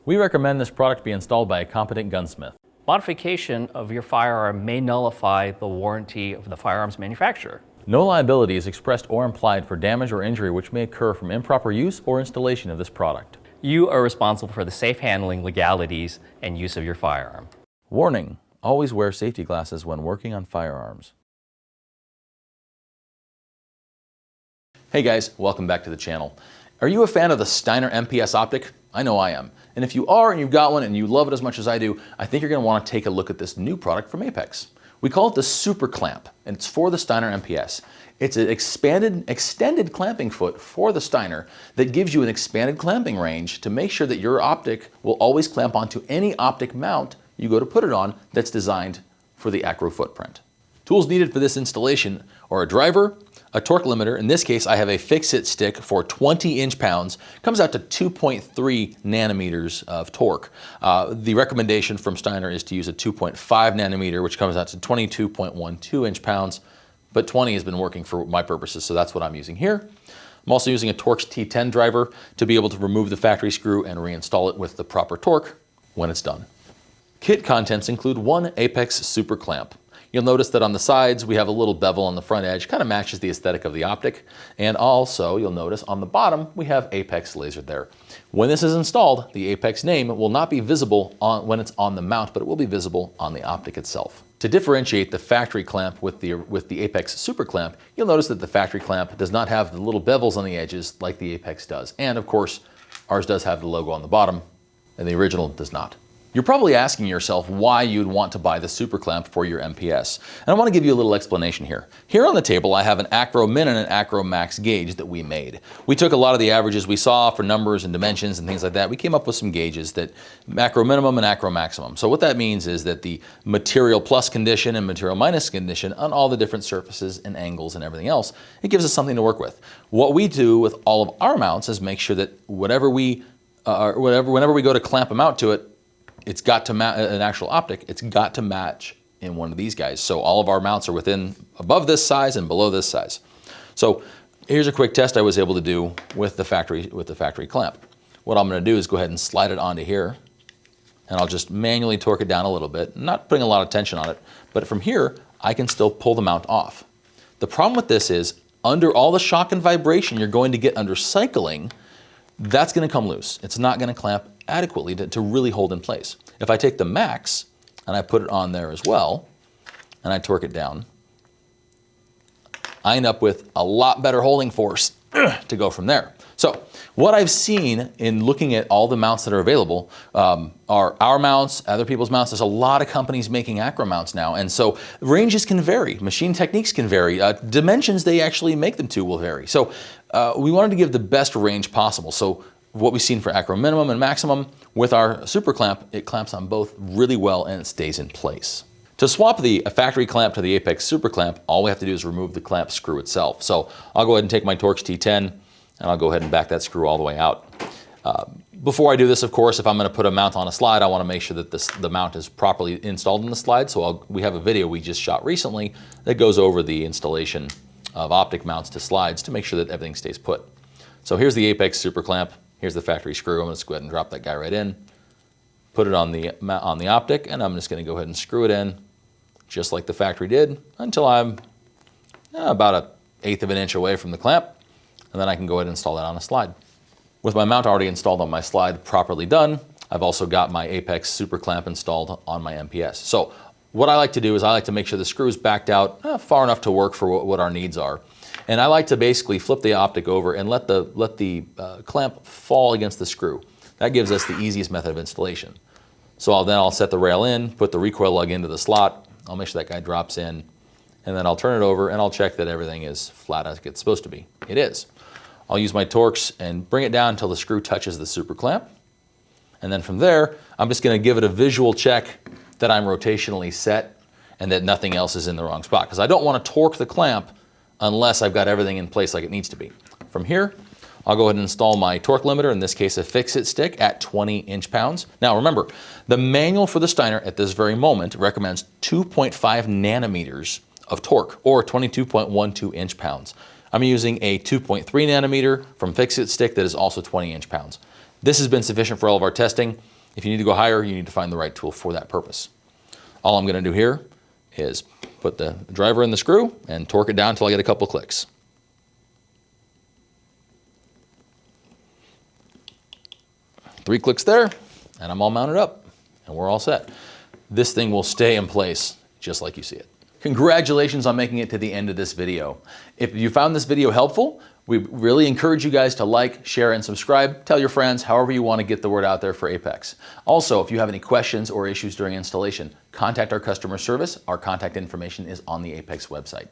We recommend this product be installed by a competent gunsmith. Modification of your firearm may nullify the warranty of the firearm's manufacturer. No liability is expressed or implied for damage or injury which may occur from improper use or installation of this product. You are responsible for the safe handling, legalities, and use of your firearm. Warning: always wear safety glasses when working on firearms. Hey guys, welcome back to the channel. Are you a fan of the Steiner MPS Optic? I know I am. And if you are and you've got one and you love it as much as I do, I think you're going to want to take a look at this new product from Apex. We call it the Super Clamp, and it's for the Steiner MPS. It's an extended clamping foot for the Steiner that gives you an expanded clamping range to make sure that your optic will always clamp onto any optic mount you go to put it on that's designed for the Acro footprint. Tools needed for this installation are a driver, a torque limiter. In this case, I have a fix-it stick for 20 inch-pounds. Comes out to 2.3 nanometers of torque. The recommendation from Steiner is to use a 2.5 nanometer, which comes out to 22.12 inch-pounds, but 20 has been working for my purposes, so that's what I'm using here. I'm also using a Torx T10 driver to be able to remove the factory screw and reinstall it with the proper torque when it's done. Kit contents include one Apex Super Clamp. You'll notice that on the sides we have a little bevel on the front edge, kind of matches the aesthetic of the optic. And also you'll notice on the bottom we have Apex lasered there. When this is installed, the Apex name will not be visible when it's on the mount, but it will be visible on the optic itself. To differentiate the factory clamp with the Apex Super Clamp, you'll notice that the factory clamp does not have the little bevels on the edges like the Apex does. And of course, ours does have the logo on the bottom, and the original does not. You're probably asking yourself why you'd want to buy the Super Clamp for your MPS. And I want to give you a little explanation here. Here on the table I have an Acro Min and an Acro Max gauge that we made. We took a lot of the averages we saw for numbers and dimensions and things like that. We came up with some gauges that Acro Minimum and Acro Maximum. So what that means is that the material plus condition and material minus condition on all the different surfaces and angles and everything else, it gives us something to work with. What we do with all of our mounts is make sure that whenever we go to clamp a mount to it, it's got to match an actual optic. It's got to match in one of these guys. So all of our mounts are above this size and below this size. So here's a quick test I was able to do with the factory clamp. What I'm going to do is go ahead and slide it onto here, and I'll just manually torque it down a little bit, not putting a lot of tension on it. But from here, I can still pull the mount off. The problem with this is under all the shock and vibration you're going to get under cycling, that's going to come loose. It's not going to clamp adequately to really hold in place. If I take the Max and I put it on there as well, and I torque it down, I end up with a lot better holding force to go from there. So what I've seen in looking at all the mounts that are available are our mounts, other people's mounts. There's a lot of companies making Acro mounts now, and so ranges can vary, machine techniques can vary, dimensions they actually make them to will vary. So we wanted to give the best range possible. So what we've seen for Acro Minimum and Maximum, with our Super Clamp, it clamps on both really well and it stays in place. To swap the factory clamp to the Apex Super Clamp, all we have to do is remove the clamp screw itself. So I'll go ahead and take my Torx T10 and I'll go ahead and back that screw all the way out. Before I do this, of course, if I'm going to put a mount on a slide, I want to make sure that the mount is properly installed in the slide. So we have a video we just shot recently that goes over the installation of optic mounts to slides to make sure that everything stays put. So here's the Apex Super Clamp. Here's the factory screw. I'm going to go ahead and drop that guy right in, put it on the optic, and I'm just going to go ahead and screw it in just like the factory did until I'm about 1/8 of an inch away from the clamp, and then I can go ahead and install that on a slide. With my mount already installed on my slide properly done, I've also got my Apex Super Clamp installed on my MPS. So what I like to do is I like to make sure the screw is backed out far enough to work for what our needs are. And I like to basically flip the optic over and let the clamp fall against the screw. That gives us the easiest method of installation. So I'll set the rail in, put the recoil lug into the slot. I'll make sure that guy drops in, and then I'll turn it over and I'll check that everything is flat as it's supposed to be. It is. I'll use my Torx and bring it down until the screw touches the Super Clamp. And then from there, I'm just going to give it a visual check that I'm rotationally set and that nothing else is in the wrong spot. Because I don't want to torque the clamp unless I've got everything in place like it needs to be. From here, I'll go ahead and install my torque limiter, in this case a fix-it stick at 20 inch-pounds. Now remember, the manual for the Steiner at this very moment recommends 2.5 nanometers of torque, or 22.12 inch-pounds. I'm using a 2.3 nanometer from fix-it stick that is also 20 inch-pounds. This has been sufficient for all of our testing. If you need to go higher, you need to find the right tool for that purpose. All I'm going to do here is put the driver in the screw and torque it down until I get a couple clicks. Three clicks there, and I'm all mounted up, and we're all set. This thing will stay in place just like you see it. Congratulations on making it to the end of this video. If you found this video helpful, we really encourage you guys to like, share, and subscribe. Tell your friends, however you want to get the word out there for Apex. Also, if you have any questions or issues during installation, contact our customer service. Our contact information is on the Apex website.